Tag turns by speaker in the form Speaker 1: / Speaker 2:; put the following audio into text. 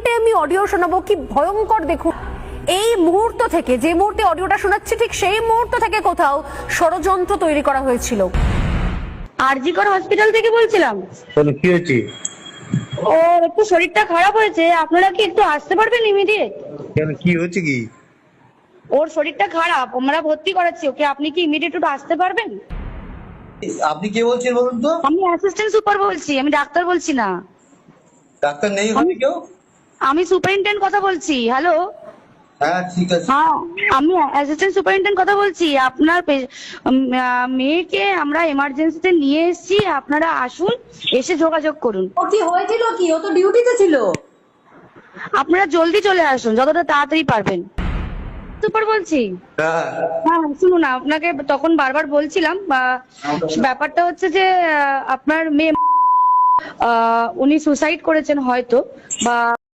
Speaker 1: তিনটে আমি অডিও শোনাবো, কি ভয়ঙ্কর দেখুন। এই মুহূর্ত থেকে, যে মুহূর্তে অডিওটা শোনাচ্ছি ঠিক সেই মুহূর্ত থেকে কোথাও ষড়যন্ত্র তৈরি করা হয়েছিল।
Speaker 2: আরজিকর হসপিটাল থেকে বলছিলাম।
Speaker 3: কি হয়েছে?
Speaker 2: ও একটু শরীরটা খারাপ হয়েছে, আপনারা কি একটু আসতে পারবেন ইমিডিয়েট?
Speaker 3: কেন, কি হয়েছে কি?
Speaker 2: ওর শরীরটা খারাপ, আমরা ভর্তি করাচ্ছি ওকে, আপনি কি ইমিডিয়েট একটু আসতে পারবেন?
Speaker 3: আপনি কে বলছেন বলুন তো?
Speaker 2: আমি অ্যাসিস্ট্যান্ট সুপার বলছি, আমি ডাক্তার বলছি না।
Speaker 3: ডাক্তার নেই হবে কেউ?
Speaker 2: আমি সুপারিনটেন্ডেন্ট কথা বলছি। হ্যালো,
Speaker 3: হ্যাঁ ঠিক আছে।
Speaker 2: হ্যাঁ আমি অ্যাসিস্ট্যান্ট সুপারিনটেন্ডেন্ট কথা বলছি। আপনার মেয়েকে আমরা এমার্জেন্সিতে নিয়ে এসেছি, আপনারা আসুন, এসে যোগাযোগ করুন।
Speaker 4: ও কি হয়েছিল কি? ও তো ডিউটিতে ছিল।
Speaker 2: আপনারা জলদি চলে আসুন, যতটা তাড়াতাড়ি পারবেন। সুপার বলছি।
Speaker 3: হ্যাঁ
Speaker 2: হ্যাঁ শুনুন, আপনাকে তখন বারবার বলছিলাম, ব্যাপারটা হচ্ছে যে আপনার মেয়ে উনি সুসাইড করেছেন হয়তো, বা